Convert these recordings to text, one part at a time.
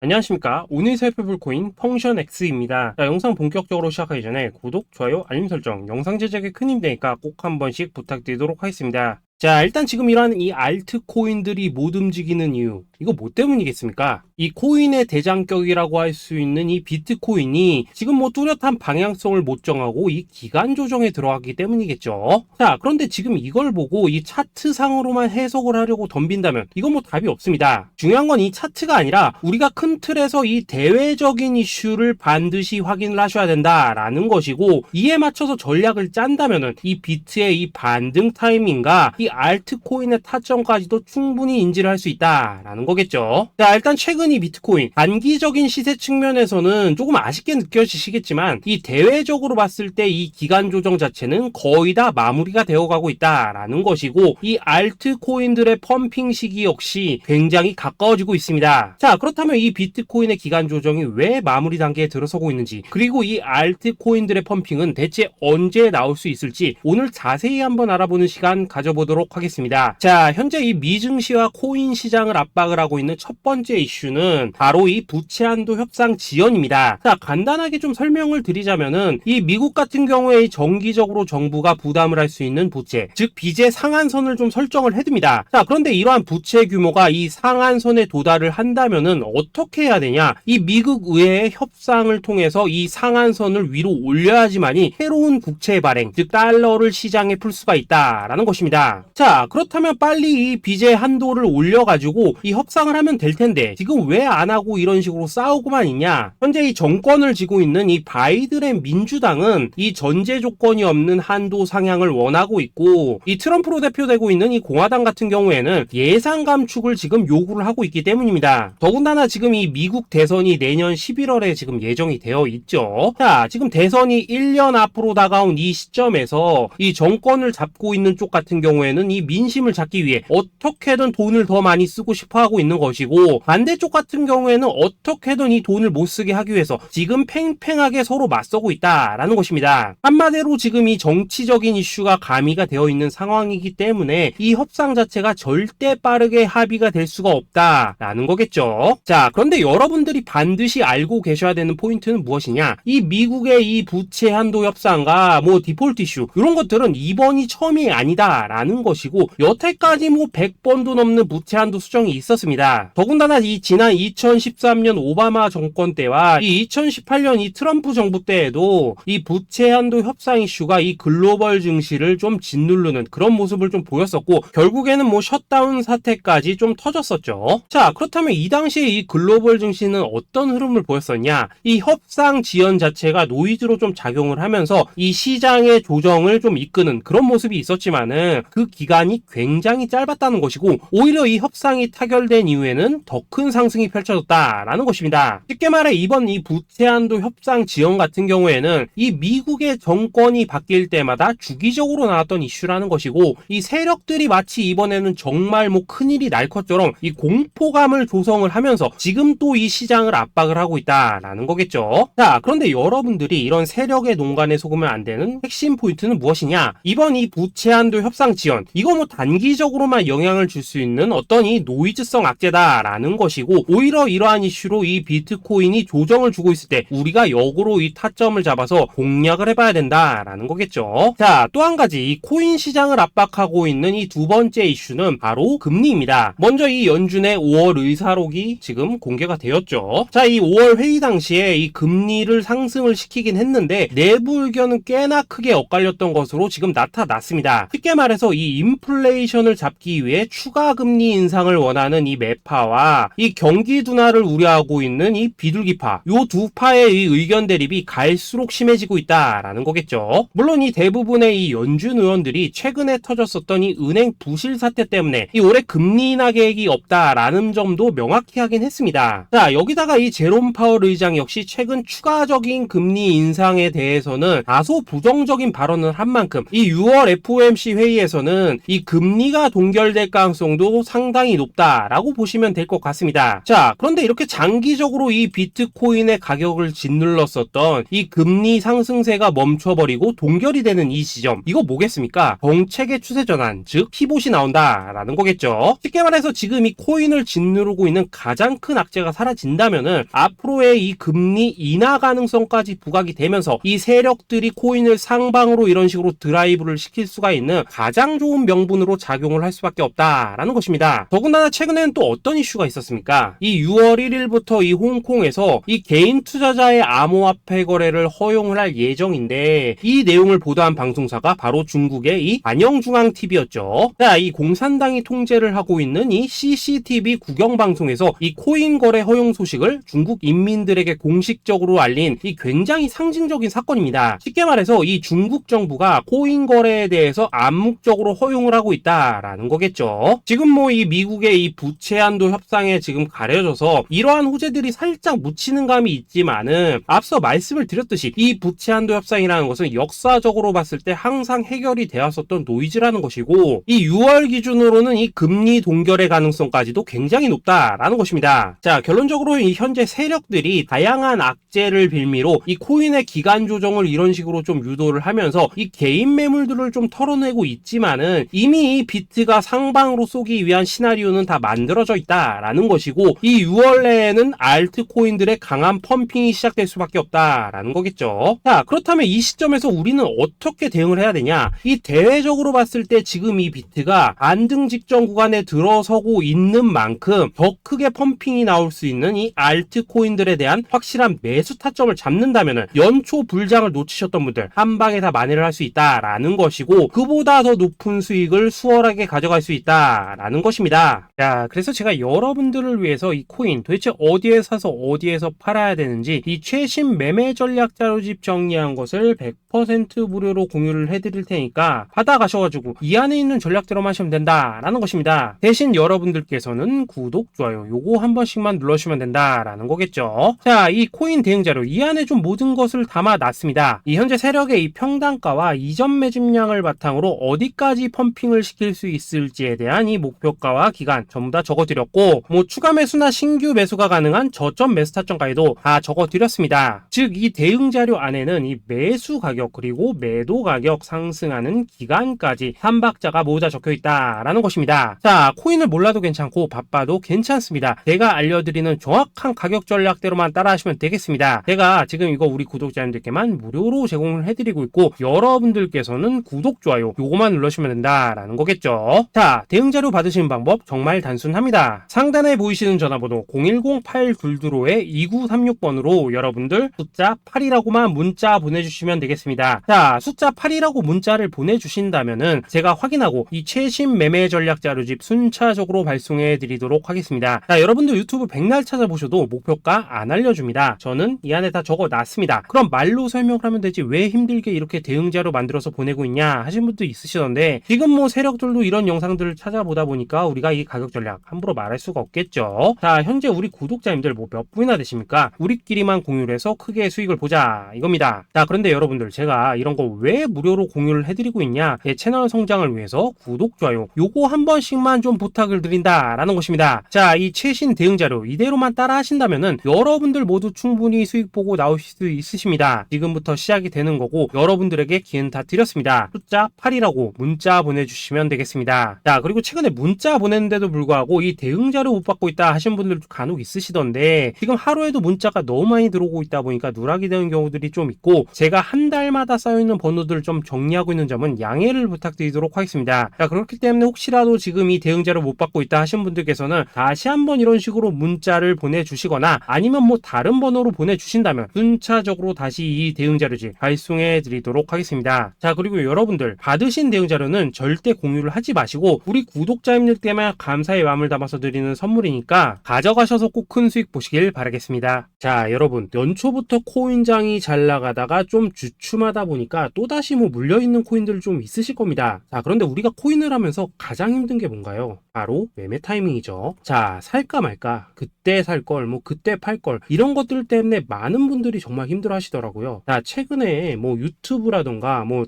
안녕하십니까. 오늘 살펴볼 코인 펑션X입니다. 자, 영상 본격적으로 시작하기 전에 구독, 좋아요, 알림 설정, 영상 제작에 큰 힘 되니까 꼭 한 번씩 부탁드리도록 하겠습니다. 자, 일단 지금 이러한 이 알트코인들이 못 움직이는 이유, 이거 뭐 때문이겠습니까? 이 코인의 대장격이라고 할 수 있는 이 비트코인이 지금 뭐 뚜렷한 방향성을 못 정하고 이 기간 조정에 들어가기 때문이겠죠. 자, 그런데 지금 이걸 보고 이 차트상으로만 해석을 하려고 덤빈다면 이건 뭐 답이 없습니다. 중요한 건 이 차트가 아니라 우리가 큰 틀에서 이 대외적인 이슈를 반드시 확인을 하셔야 된다라는 것이고, 이에 맞춰서 전략을 짠다면은 이 비트의 이 반등 타이밍과 이 알트코인의 타점까지도 충분히 인지를 할 수 있다라는 거겠죠. 자, 일단 최근 이 비트코인 단기적인 시세 측면에서는 조금 아쉽게 느껴지시겠지만 이 대외적으로 봤을 때 이 기간 조정 자체는 거의 다 마무리가 되어가고 있다라는 것이고, 이 알트코인들의 펌핑 시기 역시 굉장히 가까워지고 있습니다. 자, 그렇다면 이 비트코인의 기간 조정이 왜 마무리 단계에 들어서고 있는지, 그리고 이 알트코인들의 펌핑은 대체 언제 나올 수 있을지 오늘 자세히 한번 알아보는 시간 가져보도록 하겠습니다. 자, 현재 이 미증시와 코인 시장을 압박을 하고 있는 첫 번째 이슈는 바로 이 부채 한도 협상 지연입니다. 자, 간단하게 좀 설명을 드리자면은 이 미국 같은 경우에 정기적으로 정부가 부담을 할 수 있는 부채, 즉 빚의 상한선을 좀 설정을 해둡니다. 자, 그런데 이러한 부채 규모가 이 상한선에 도달을 한다면은 어떻게 해야 되냐? 이 미국 의회의 협상을 통해서 이 상한선을 위로 올려야지만이 새로운 국채 발행, 즉 달러를 시장에 풀 수가 있다라는 것입니다. 자, 그렇다면 빨리 이 빚의 한도를 올려가지고 이 협상을 하면 될 텐데 지금 왜 안 하고 이런 식으로 싸우고만 있냐? 현재 이 정권을 쥐고 있는 이 바이든의 민주당은 이 전제 조건이 없는 한도 상향을 원하고 있고, 이 트럼프로 대표되고 있는 이 공화당 같은 경우에는 예산 감축을 지금 요구를 하고 있기 때문입니다. 더군다나 지금 이 미국 대선이 내년 11월에 지금 예정이 되어 있죠. 자, 지금 대선이 1년 앞으로 다가온 이 시점에서 이 정권을 잡고 있는 쪽 같은 경우에는 이 민심을 잡기 위해 어떻게든 돈을 더 많이 쓰고 싶어 하고 있는 것이고, 반대쪽 같은 경우에는 어떻게든 이 돈을 못 쓰게 하기 위해서 지금 팽팽하게 서로 맞서고 있다라는 것입니다. 한마디로 지금 이 정치적인 이슈가 가미가 되어 있는 상황이기 때문에 이 협상 자체가 절대 빠르게 합의가 될 수가 없다라는 거겠죠. 자, 그런데 여러분들이 반드시 알고 계셔야 되는 포인트는 무엇이냐? 이 미국의 이 부채 한도 협상과 뭐 디폴트 이슈, 이런 것들은 이번이 처음이 아니다라는 것이고, 여태까지 뭐 100번도 넘는 부채 한도 수정이 있었습니다. 더군다나 이 지난 2013년 오바마 정권 때와 이 2018년 이 트럼프 정부 때에도 이 부채 한도 협상 이슈가 이 글로벌 증시를 좀 짓누르는 그런 모습을 좀 보였었고, 결국에는 뭐 셧다운 사태까지 좀 터졌었죠. 자, 그렇다면 이 당시에 이 글로벌 증시는 어떤 흐름을 보였었냐? 이 협상 지연 자체가 노이즈로 좀 작용을 하면서 이 시장의 조정을 좀 이끄는 그런 모습이 있었지만은 그 기간이 굉장히 짧았다는 것이고, 오히려 이 협상이 타결된 이후에는 더 큰 상승이 펼쳐졌다라는 것입니다. 쉽게 말해 이번 이 부채 한도 협상 지연 같은 경우에는 이 미국의 정권이 바뀔 때마다 주기적으로 나왔던 이슈라는 것이고, 이 세력들이 마치 이번에는 정말 뭐 큰일이 날 것처럼 이 공포감을 조성을 하면서 지금 또 이 시장을 압박을 하고 있다라는 거겠죠. 자, 그런데 여러분들이 이런 세력의 농간에 속으면 안 되는 핵심 포인트는 무엇이냐? 이번 이 부채 한도 협상 지연, 이거 뭐 단기적으로만 영향을 줄 수 있는 어떤 이 노이즈성 악재다라는 것이고, 오히려 이러한 이슈로 이 비트코인이 조정을 주고 있을 때 우리가 역으로 이 타점을 잡아서 공략을 해봐야 된다라는 거겠죠. 자, 또 한 가지 이 코인 시장을 압박하고 있는 이 두 번째 이슈는 바로 금리입니다. 먼저 이 연준의 5월 의사록이 지금 공개가 되었죠. 자, 이 5월 회의 당시에 이 금리를 상승을 시키긴 했는데 내부 의견은 꽤나 크게 엇갈렸던 것으로 지금 나타났습니다. 쉽게 말해서 이 인플레이션을 잡기 위해 추가 금리 인상을 원하는 이 매파와 이 경기 둔화를 우려하고 있는 이 비둘기파, 요 두 파의 이 의견 대립이 갈수록 심해지고 있다라는 거겠죠. 물론 이 대부분의 이 연준 의원들이 최근에 터졌었던 이 은행 부실 사태 때문에 이 올해 금리 인하 계획이 없다라는 점도 명확히 하긴 했습니다. 자, 여기다가 이 제롬 파월 의장 역시 최근 추가적인 금리 인상에 대해서는 다소 부정적인 발언을 한 만큼 이 6월 FOMC 회의에서는 이 금리가 동결될 가능성도 상당히 높다라고 라고 보시면 될 것 같습니다. 자, 그런데 이렇게 장기적으로 이 비트코인의 가격을 짓눌렀었던 이 금리 상승세가 멈춰버리고 동결이 되는 이 시점, 이거 뭐겠습니까? 정책의 추세 전환, 즉 피봇이 나온다라는 거겠죠. 쉽게 말해서 지금 이 코인을 짓누르고 있는 가장 큰 악재가 사라진다면은 앞으로의 이 금리 인하 가능성까지 부각이 되면서 이 세력들이 코인을 상방으로 이런 식으로 드라이브를 시킬 수가 있는 가장 좋은 명분으로 작용을 할 수밖에 없다라는 것입니다. 더군다나 최근에는 또 어떤 이슈가 있었습니까? 이 6월 1일부터 이 홍콩에서 이 개인 투자자의 암호화폐 거래를 허용을 할 예정인데, 이 내용을 보도한 방송사가 바로 중국의 이 안영중앙TV였죠. 자, 이 공산당이 통제를 하고 있는 이 CCTV 국영방송에서 이 코인 거래 허용 소식을 중국 인민들에게 공식적으로 알린 이 굉장히 상징적인 사건입니다. 쉽게 말해서 이 중국 정부가 코인 거래에 대해서 암묵적으로 허용을 하고 있다라는 거겠죠. 지금 뭐 이 미국의 이 부채 한도 협상에 지금 가려져서 이러한 호재들이 살짝 묻히는 감이 있지만은, 앞서 말씀을 드렸듯이 이 부채 한도 협상이라는 것은 역사적으로 봤을 때 항상 해결이 되었었던 노이즈라는 것이고, 이 6월 기준으로는 이 금리 동결의 가능성까지도 굉장히 높다라는 것입니다. 자, 결론적으로 이 현재 세력들이 다양한 악재를 빌미로 이 코인의 기간 조정을 이런 식으로 좀 유도를 하면서 이 개인 매물들을 좀 털어내고 있지만은, 이미 이 비트가 상방으로 쏘기 위한 시나리오는 다 만들어져 있다라는 것이고, 이 6월 내에는 알트코인들의 강한 펌핑이 시작될 수밖에 없다라는 거겠죠. 자, 그렇다면 이 시점에서 우리는 어떻게 대응을 해야 되냐? 이 대외적으로 봤을 때 지금 이 비트가 안등 직전 구간에 들어서고 있는 만큼 더 크게 펌핑이 나올 수 있는 이 알트코인들에 대한 확실한 매수 타점을 잡는다면은 연초 불장을 놓치셨던 분들 한 방에 다 만회를 할 수 있다라는 것이고, 그보다 더 높은 수익을 수월하게 가져갈 수 있다라는 것입니다. 자, 그래서 제가 여러분들을 위해서 이 코인 도대체 어디에 사서 어디에서 팔아야 되는지 이 최신 매매 전략 자료집 정리한 것을 100% 무료로 공유를 해드릴 테니까 받아가셔가지고 이 안에 있는 전략대로만 하시면 된다라는 것입니다. 대신 여러분들께서는 구독, 좋아요 요거 한 번씩만 눌러주시면 된다라는 거겠죠. 자, 이 코인 대응 자료 이 안에 좀 모든 것을 담아놨습니다. 이 현재 세력의 이 평단가와 이전 매집량을 바탕으로 어디까지 펌핑을 시킬 수 있을지에 대한 이 목표가와 기간 전부 다 적어드렸고, 뭐 추가 매수나 신규 매수가 가능한 저점 매수 타점까지도 다 적어드렸습니다. 즉 이 대응 자료 안에는 이 매수 가격 그리고 매도 가격 상승하는 기간까지 3박자가 모두 다 적혀있다라는 것입니다. 자, 코인을 몰라도 괜찮고 바빠도 괜찮습니다. 제가 알려드리는 정확한 가격 전략대로만 따라하시면 되겠습니다. 제가 지금 이거 우리 구독자님들께만 무료로 제공을 해드리고 있고, 여러분들께서는 구독, 좋아요 요거만 눌러주시면 된다라는 거겠죠. 자, 대응 자료 받으시는 방법 정말 단순합니다. 상단에 보이시는 전화번호 010-822-2936번으로 여러분들 숫자 8이라고만 문자 보내주시면 되겠습니다. 자, 숫자 8이라고 문자를 보내주신다면은 제가 확인하고 이 최신 매매 전략 자료집 순차적으로 발송해 드리도록 하겠습니다. 자, 여러분들 유튜브 백날 찾아보셔도 목표가 안 알려줍니다. 저는 이 안에 다 적어놨습니다. 그럼 말로 설명을 하면 되지 왜 힘들게 이렇게 대응 자료 만들어서 보내고 있냐 하신 분도 있으시던데, 지금 뭐 세력들도 이런 영상들을 찾아보다 보니까 우리가 이 가격 전략 함부로 말할 수가 없겠죠. 자, 현재 우리 구독자님들 뭐 몇 분이나 되십니까? 우리끼리만 공유를 해서 크게 수익을 보자 이겁니다. 자, 그런데 여러분들 제가 이런 거 왜 무료로 공유를 해드리고 있냐? 제 채널 성장을 위해서 구독, 좋아요 요거 한 번씩만 좀 부탁을 드린다라는 것입니다. 자, 이 최신 대응 자료 이대로만 따라 하신다면은 여러분들 모두 충분히 수익 보고 나오실 수 있으십니다. 지금부터 시작이 되는 거고 여러분들에게 기회는 다 드렸습니다. 숫자 8이라고 문자 보내주시면 되겠습니다. 자, 그리고 최근에 문자 보냈는데도 불구하고 이 대응 자료 못 받고 있다 하신 분들도 간혹 있으시던데, 지금 하루에도 문자가 너무 많이 들어오고 있다 보니까 누락이 되는 경우들이 좀 있고, 제가 한 달마다 쌓여있는 번호들을 좀 정리하고 있는 점은 양해를 부탁드리도록 하겠습니다. 자, 그렇기 때문에 혹시라도 지금 이 대응 자료 못 받고 있다 하신 분들께서는 다시 한번 이런 식으로 문자를 보내주시거나 아니면 뭐 다른 번호로 보내주신다면 순차적으로 다시 이 대응 자료지 발송해 드리도록 하겠습니다. 자, 그리고 여러분들 받으신 대응 자료는 절대 공유를 하지 마시고 우리 구독자님들께만 감사의 마음을 담아서 드리는 선물이니까 가져가셔서 꼭 큰 수익 보시길 바라겠습니다. 자, 여러분 연초부터 코인장이 잘 나가다가 좀 주춤하다 보니까 또다시 뭐 물려있는 코인들 좀 있으실 겁니다. 자, 그런데 우리가 코인을 하면서 가장 힘든 게 뭔가요? 바로 매매 타이밍이죠. 자, 살까 말까, 그때 살 걸, 뭐 그때 팔 걸, 이런 것들 때문에 많은 분들이 정말 힘들어 하시더라고요. 자, 최근에 뭐 유튜브라던가 뭐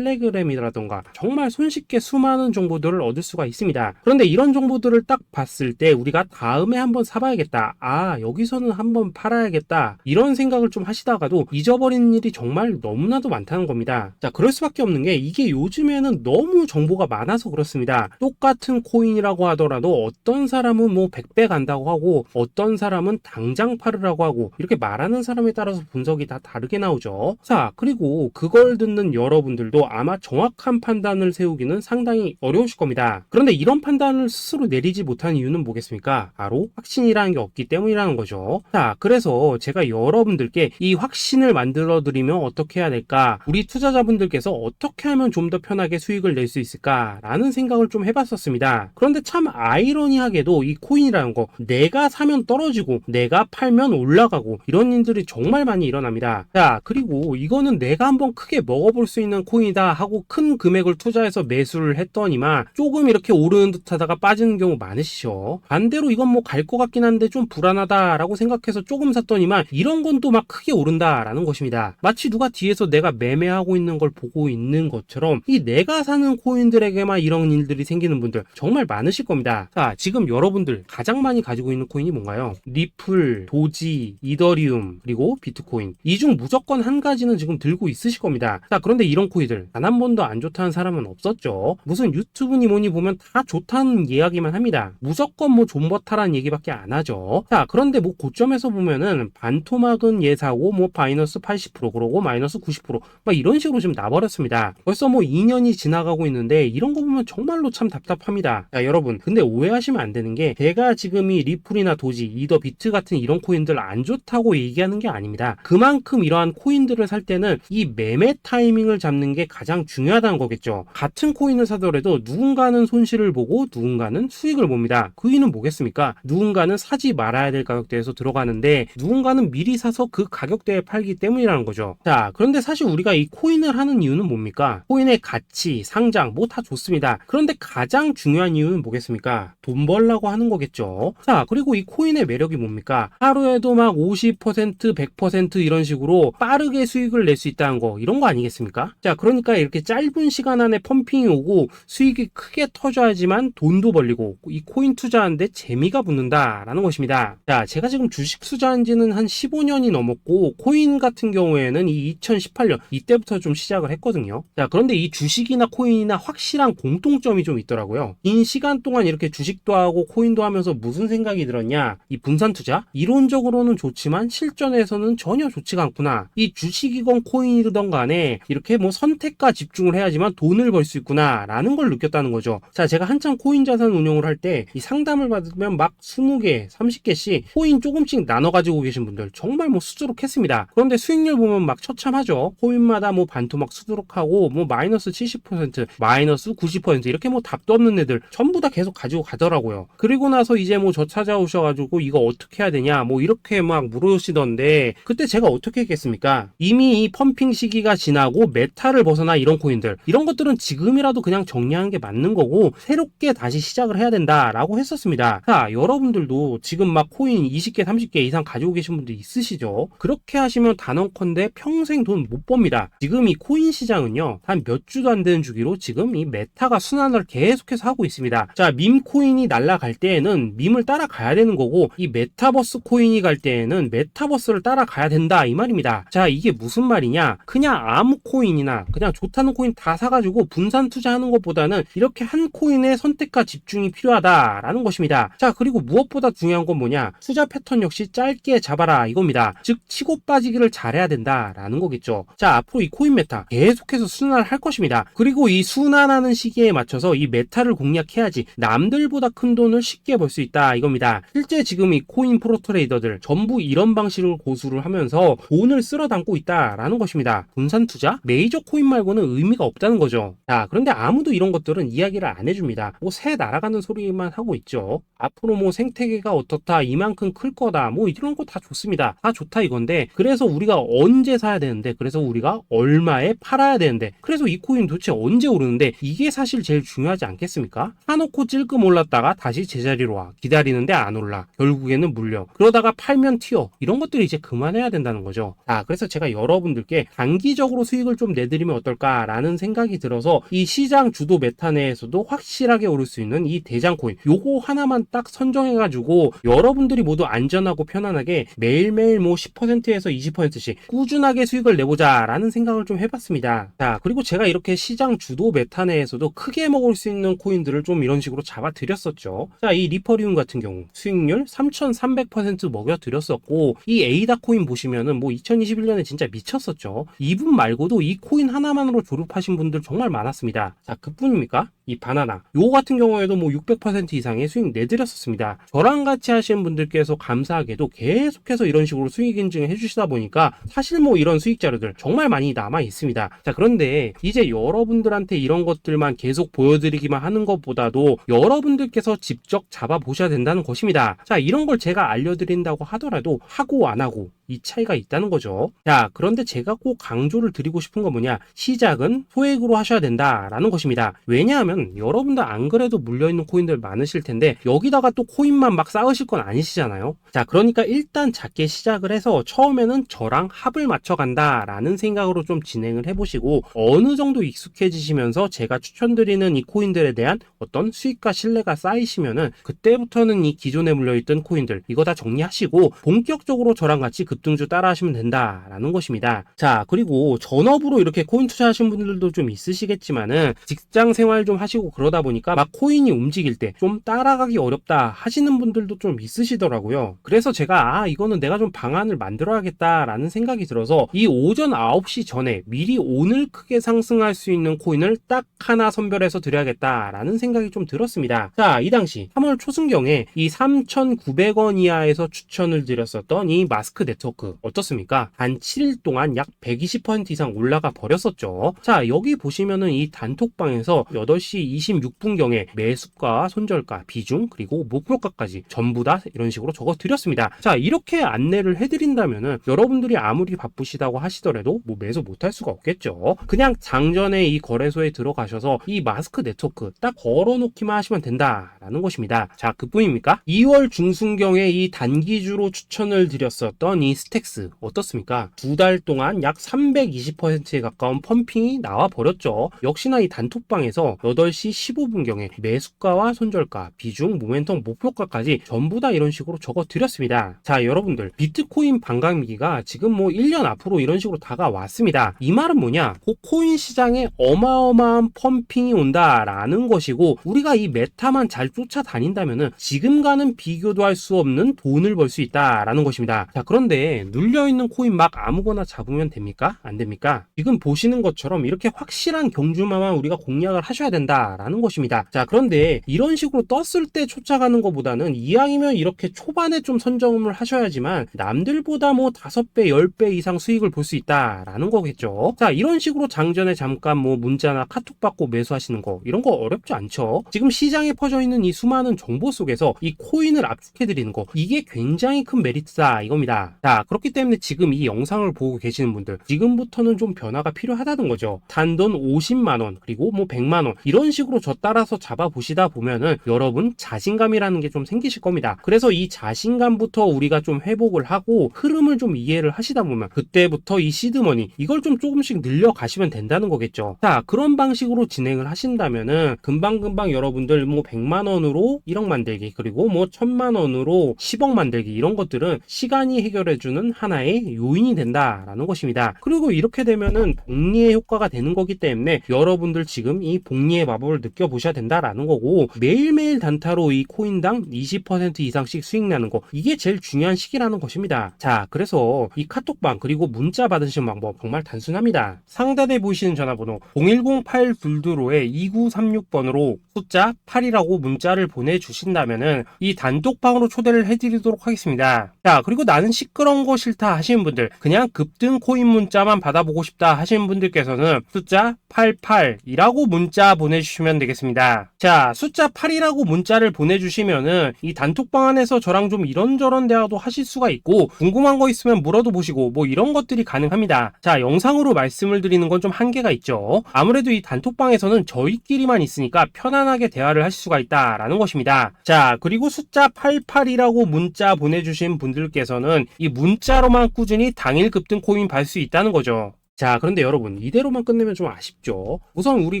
텔레그램이라던가 정말 손쉽게 수많은 정보들을 얻을 수가 있습니다. 그런데 이런 정보들을 딱 봤을 때 우리가 다음에 한번 사봐야겠다. 아, 여기서는 한번 팔아야겠다. 이런 생각을 좀 하시다가도 잊어버리는 일이 정말 너무나도 많다는 겁니다. 자, 그럴 수밖에 없는 게 이게 요즘에는 너무 정보가 많아서 그렇습니다. 똑같은 코인이라고 하더라도 어떤 사람은 뭐 100배 간다고 하고 어떤 사람은 당장 팔으라고 하고 이렇게 말하는 사람에 따라서 분석이 다 다르게 나오죠. 자, 그리고 그걸 듣는 여러분들도 아마 정확한 판단을 세우기는 상당히 어려우실 겁니다. 그런데 이런 판단을 스스로 내리지 못한 이유는 뭐겠습니까? 바로 확신이라는 게 없기 때문이라는 거죠. 자, 그래서 제가 여러분들께 이 확신을 만들어 드리면 어떻게 해야 될까? 우리 투자자분들께서 어떻게 하면 좀 더 편하게 수익을 낼 수 있을까? 라는 생각을 좀 해봤었습니다. 그런데 참 아이러니하게도 이 코인이라는 거 내가 사면 떨어지고 내가 팔면 올라가고 이런 일들이 정말 많이 일어납니다. 자, 그리고 이거는 내가 한번 크게 먹어볼 수 있는 코인이다 하고 큰 금액을 투자해서 매수를 했더니만 조금 이렇게 오르는 듯 하다가 빠지는 경우 많으시죠. 반대로 이건 뭐 갈 것 같긴 한데 좀 불안하다라고 생각해서 조금 샀더니만 이런 건 또 막 크게 오른다라는 것입니다. 마치 누가 뒤에서 내가 매매하고 있는 걸 보고 있는 것처럼 이 내가 사는 코인들에게만 이런 일들이 생기는 분들 정말 많으실 겁니다. 자, 지금 여러분들 가장 많이 가지고 있는 코인이 뭔가요? 리플, 도지, 이더리움, 그리고 비트코인. 이 중 무조건 한 가지는 지금 들고 있으실 겁니다. 자, 그런데 이런 코인들 단 한 번도 안 좋다는 사람은 없었죠. 무슨 유튜브니 뭐니 보면 다 좋다는 이야기만 합니다. 무조건 뭐 존버타라는 얘기밖에 안 하죠. 자, 그런데 뭐 고점에서 보면은 반토막은 예사고 뭐 마이너스 80% 그러고 마이너스 90% 막 이런 식으로 지금 나버렸습니다. 벌써 뭐 2년이 지나가고 있는데 이런 거 보면 정말로 참 답답합니다. 자, 여러분 근데 오해하시면 안 되는 게 제가 지금 이 리플이나 도지, 이더, 비트 같은 이런 코인들 안 좋다고 얘기하는 게 아닙니다. 그만큼 이러한 코인들을 살 때는 이 매매 타이밍을 잡는 게 가장 중요하다는 거겠죠. 같은 코인을 사더라도 누군가는 손실을 보고 누군가는 수익을 봅니다. 그 이유는 뭐겠습니까? 누군가는 사지 말아야 될 가격대에서 들어가는데 누군가는 미리 사서 그 가격대에 팔기 때문이라는 거죠. 자, 그런데 사실 우리가 이 코인을 하는 이유는 뭡니까? 코인의 가치, 상장 뭐 다 좋습니다. 그런데 가장 중요한 이유는 뭐겠습니까? 돈 벌라고 하는 거겠죠. 자, 그리고 이 코인의 매력이 뭡니까? 하루에도 막 50%, 100% 이런 식으로 빠르게 수익을 낼 수 있다는 거 이런 거 아니겠습니까? 자, 그러니까 이렇게 짧은 시간 안에 펌핑이 오고 수익이 크게 터져야지만 돈도 벌리고 이 코인 투자하는데 재미가 붙는다라는 것입니다. 자, 제가 지금 주식 투자한 지는 한 15년이 넘었고 코인 같은 경우에는 이 2018년 이때부터 좀 시작을 했거든요. 자, 그런데 이 주식이나 코인이나 확실한 공통점이 좀 있더라고요. 긴 시간 동안 이렇게 주식도 하고 코인도 하면서 무슨 생각이 들었냐? 이 분산 투자? 이론적으로는 좋지만 실전에서는 전혀 좋지가 않구나. 이 주식이건 코인이든 간에 이렇게 뭐 선택과 집중을 해야지만 돈을 벌 수 있구나 라는 걸 느꼈다는 거죠. 자, 제가 한참 코인 자산 운용을 할 때 이 상담을 받으면 막 20개, 30개씩 코인 조금씩 나눠 가지고 계신 분들 정말 뭐 수두룩했습니다. 그런데 수익률 보면 막 처참하죠. 코인마다 뭐 반토막 수두룩하고 뭐 마이너스 70%, 마이너스 90% 이렇게 뭐 답도 없는 애들 전부 다 계속 가지고 가더라고요. 그리고 나서 이제 뭐 저 찾아오셔가지고 이거 어떻게 해야 되냐 뭐 이렇게 막 물으시던데 그때 제가 어떻게 했겠습니까? 이미 이 펌핑 시기가 지나고 메타를 벗어나 이런 코인들 이런 것들은 지금이라도 그냥 정리하는 게 맞는 거고 새롭게 다시 시작을 해야 된다라고 했었습니다. 자, 여러분들도 지금 막 코인 20개, 30개 이상 가지고 계신 분들 있으시죠? 그렇게 하시면 단언컨대 평생 돈 못 법니다. 지금 이 코인 시장은요 한 몇 주도 안 되는 주기로 지금 이 메타가 순환을 계속해서 하고 있습니다. 자, 밈 코인이 날아갈 때에는 밈을 따라가야 되는 거고 이 메타버스 코인이 갈 때에는 메타버스를 따라가야 된다 이 말입니다. 자, 이게 무슨 말이냐? 그냥 아무 코인이나 그냥 좋다는 코인 다 사가지고 분산 투자하는 것보다는 이렇게 한 코인에 선택과 집중이 필요하다라는 것입니다. 자, 그리고 무엇보다 중요한 건 뭐냐? 투자 패턴 역시 짧게 잡아라 이겁니다. 즉 치고 빠지기를 잘해야 된다라는 거겠죠. 자, 앞으로 이 코인 메타 계속해서 순환을 할 것입니다. 그리고 이 순환하는 시기에 맞춰서 이 메타를 공략해야지 남들보다 큰 돈을 쉽게 벌 수 있다 이겁니다. 실제 지금 이 코인 프로 트레이더들 전부 이런 방식을 고수를 하면서 돈을 쓸어 담고 있다라는 것입니다. 분산 투자? 메이저 코인 말고는 의미가 없다는 거죠. 자, 그런데 아무도 이런 것들은 이야기를 안 해줍니다. 뭐 새 날아가는 소리만 하고 있죠. 앞으로 뭐 생태계가 어떻다, 이만큼 클 거다, 뭐 이런 거 다 좋습니다. 다 좋다 이건데 그래서 우리가 언제 사야 되는데 그래서 우리가 얼마에 팔아야 되는데 그래서 이 코인 도대체 언제 오르는데 이게 사실 제일 중요하지 않겠습니까? 사놓고 찔끔 올랐다가 다시 제자리로 와 기다리는데 안 올라 결국에는 물려 그러다가 팔면 튀어 이런 것들이 이제 그만해야 된다는 거죠. 자, 그래서 제가 여러분들께 단기적으로 수익을 좀 내드리면 어떨까라는 생각이 들어서 이 시장 주도 메타 내에서도 확실하게 오를 수 있는 이 대장 코인 요 요거 하나만 딱 선정해가지고 여러분들이 모두 안전하고 편안하게 매일매일 뭐 10%에서 20%씩 꾸준하게 수익을 내보자 라는 생각을 좀 해봤습니다. 자, 그리고 제가 이렇게 시장 주도 메타 내에서도 크게 먹을 수 있는 코인들을 좀 이런 식으로 잡아드렸었죠. 자, 이 리퍼리움 같은 경우 수익률 3300% 먹여드렸었고, 이 에이다 코인 보시면은 뭐 2021년에 진짜 미쳤었죠. 이분 말고도 이 코인 하나만으로 졸업하신 분들 정말 많았습니다. 자, 그뿐입니까? 이 바나나 요거 같은 경우에도 뭐 600% 이상의 수익 내드렸었습니다. 저랑 같이 하시는 분들께서 감사하게도 계속해서 이런 식으로 수익 인증을 해주시다 보니까 사실 뭐 이런 수익 자료들 정말 많이 남아 있습니다. 자, 그런데 이제 여러분들한테 이런 것들만 계속 보여드리기만 하는 것보다도 여러분들께서 직접 잡아보셔야 된다는 것입니다. 자, 이런 걸 제가 알려드린다고 하더라도 하고 안 하고 이 차이가 있다는 거죠. 자, 그런데 제가 꼭 강조를 드리고 싶은 건 뭐냐, 시작은 소액으로 하셔야 된다라는 것입니다. 왜냐하면 여러분들 안 그래도 물려있는 코인들 많으실 텐데 여기다가 또 코인만 막 쌓으실 건 아니시잖아요. 자, 그러니까 일단 작게 시작을 해서 처음에는 저랑 합을 맞춰간다 라는 생각으로 좀 진행을 해보시고, 어느 정도 익숙해지시면서 제가 추천드리는 이 코인들에 대한 어떤 수익과 신뢰가 쌓이시면은 그때부터는 이 기존에 물려있던 코인들 이거 다 정리하시고 본격적으로 저랑 같이 급등주 따라 하시면 된다라는 것입니다. 자, 그리고 전업으로 이렇게 코인 투자하시는 분들도 좀 있으시겠지만은 직장 생활 좀 하시고 그러다 보니까 막 코인이 움직일 때 좀 따라가기 어렵다 하시는 분들도 좀 있으시더라고요. 그래서 제가 이거는 내가 좀 방안을 만들어야겠다라는 생각이 들어서 이 오전 9시 전에 미리 오늘 크게 상승할 수 있는 코인을 딱 하나 선별해서 드려야겠다라는 생각이 좀 들었습니다. 자, 이 당시 3월 초순경에 이 3,900원 이하에서 추천을 드렸었던 이 마스크 네트워크 어떻습니까? 단 7일 동안 약 120% 이상 올라가 버렸었죠. 자, 여기 보시면은 이 단톡방에서 8시 26분경에 매수가, 손절가, 비중, 그리고 목표가까지 전부 다 이런 식으로 적어 드렸습니다. 자, 이렇게 안내를 해드린다면은 여러분들이 아무리 바쁘시다고 하시더라도 뭐 매수 못할 수가 없겠죠. 그냥 장전에 이 거래소에 들어가셔서 이 마스크 네트워크 딱 걸어놓기만 하시면 된다라는 것입니다. 자, 그뿐입니까? 2월 중순경에 이 단기주로 추천을 드렸었던 이 스택스 어떻습니까? 2달 동안 약 320%에 가까운 펌핑이 나와 버렸죠. 역시나 이 단톡방에서 8시 15분경에 매수가와 손절가, 비중, 모멘텀, 목표가까지 전부 다 이런 식으로 적어 드렸습니다. 자, 여러분들 비트코인 반감기가 지금 뭐 1년 앞으로 이런 식으로 다가왔습니다. 이 말은 뭐냐? 그 코인 시장에 어마어마한 펌핑이 온다라는 것이고, 우리가 이 메타만 잘 쫓아다닌다면은 지금과는 비교도 할 수 없는 돈을 벌 수 있다라는 것입니다. 자, 그런데 눌려있는 코인 막 아무거나 잡으면 됩니까? 안 됩니까? 지금 보시는 것처럼 이렇게 확실한 경주마만 우리가 공략을 하셔야 된다라는 것입니다. 자, 그런데 이런 식으로 떴을 때 쫓아가는 것보다는 이왕이면 이렇게 초반에 좀 선점을 하셔야지만 남들보다 뭐 5배, 10배 이상 수익을 볼 수 있다라는 거겠죠. 자, 이런 식으로 장전에 잠깐 뭐 문자나 카톡 받고 매수하시는 거 이런 거 어렵지 않죠. 지금 시장에 퍼져 있는 이 수많은 정보 속에서 이 코인을 압축해드리는 거 이게 굉장히 큰 메리트다 이겁니다. 자, 그렇기 때문에 지금 이 영상을 보고 계시는 분들 지금부터는 좀 변화가 필요하다는 거죠. 단돈 50만원 그리고 뭐 100만원 이런 식으로 저 따라서 잡아보시다 보면은 여러분 자신감이라는 게 좀 생기실 겁니다. 그래서 이 자신감부터 우리가 좀 회복을 하고 흐름을 좀 이해를 하시다 보면 그때부터 이 시드머니 이걸 좀 조금씩 늘려가시면 된다는 거겠죠. 자, 그런 방식으로 진행을 하신다면은 금방금방 여러분들 뭐 100만원으로 1억 만들기 그리고 뭐 1000만원으로 10억 만들기 이런 것들은 시간이 해결해주는 하나의 요인이 된다라는 것입니다. 그리고 이렇게 되면은 복리의 효과가 되는 거기 때문에 여러분들 지금 이 복리의 마법을 느껴보셔야 된다라는 거고, 매일매일 단타로 이 코인당 20% 이상씩 수익 나는 거 이게 제일 중요한 시기라는 것입니다. 자, 그래서 이 카톡방 그리고 문자 받으시는 방법 정말 단순합니다. 상단에 보이시는 전화번호 010-822-2936번으로 숫자 8이라고 문자를 보내주신다면은 이 단톡방으로 초대를 해드리도록 하겠습니다. 자, 그리고 나는 시끄러운 거 싫다 하시는 분들, 그냥 급등 코인 문자만 받아보고 싶다 하시는 분들께서는 숫자 88이라고 문자 보내주시면 되겠습니다. 자, 숫자 8이라고 문자를 보내주시면은 이 단톡방 안에서 저랑 좀 이런저런 대화도 하실 수가 있고, 궁금한 거 있으면 물어도 보시고 뭐 이런 것들이 가능합니다. 자, 영상으로 말씀을 드리는 건 좀 한계가 있죠. 아무래도 이 단톡방에서는 저희끼리만 있으니까 편안하게 대화를 하실 수가 있다라는 것입니다. 자, 그리고 숫자 88이라고 문자 보내주신 분들께서는 이 문자로만 꾸준히 당일 급등 코인 받을 수 있다는 거죠. 자, 그런데 여러분, 이대로만 끝내면 좀 아쉽죠? 우선 우리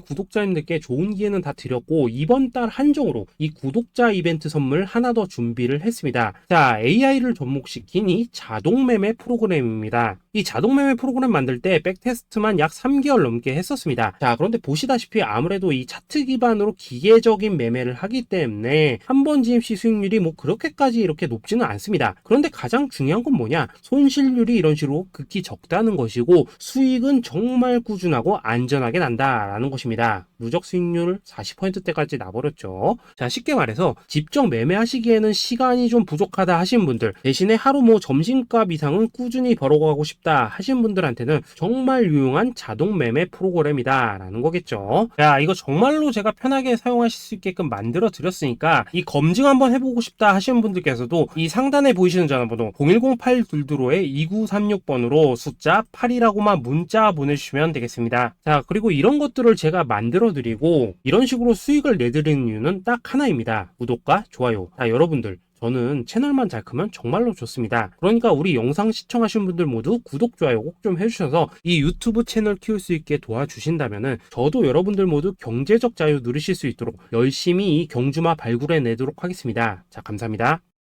구독자님들께 좋은 기회는 다 드렸고, 이번 달 한정으로 이 구독자 이벤트 선물 하나 더 준비를 했습니다. 자, AI를 접목시킨 이 자동 매매 프로그램입니다. 이 자동 매매 프로그램 만들 때 백테스트만 약 3개월 넘게 했었습니다. 자, 그런데 보시다시피 아무래도 이 차트 기반으로 기계적인 매매를 하기 때문에 한 번 지입 시 수익률이 뭐 그렇게까지 이렇게 높지는 않습니다. 그런데 가장 중요한 건 뭐냐? 손실률이 이런 식으로 극히 적다는 것이고, 수익은 정말 꾸준하고 안전하게 난다라는 것입니다. 누적 수익률 40%대까지 나버렸죠. 자, 쉽게 말해서 직접 매매하시기에는 시간이 좀 부족하다 하신 분들, 대신에 하루 뭐 점심값 이상은 꾸준히 벌어가고 싶다 하신 분들한테는 정말 유용한 자동 매매 프로그램이다 라는 거겠죠. 자, 이거 정말로 제가 편하게 사용하실 수 있게끔 만들어 드렸으니까 이 검증 한번 해보고 싶다 하시는 분들께서도 이 상단에 보이시는 전화번호 010-822-2936번으로 숫자 8이라고만 문자 보내주시면 되겠습니다. 자, 그리고 이런 것들을 제가 만들어 드리고 이런 식으로 수익을 내드리는 이유는 딱 하나입니다. 구독과 좋아요. 자, 여러분들, 저는 채널만 잘 크면 정말로 좋습니다. 그러니까 우리 영상 시청하신 분들 모두 구독, 좋아요 꼭 좀 해주셔서 이 유튜브 채널 키울 수 있게 도와주신다면은 저도 여러분들 모두 경제적 자유 누리실 수 있도록 열심히 이 경주마 발굴해 내도록 하겠습니다. 자, 감사합니다.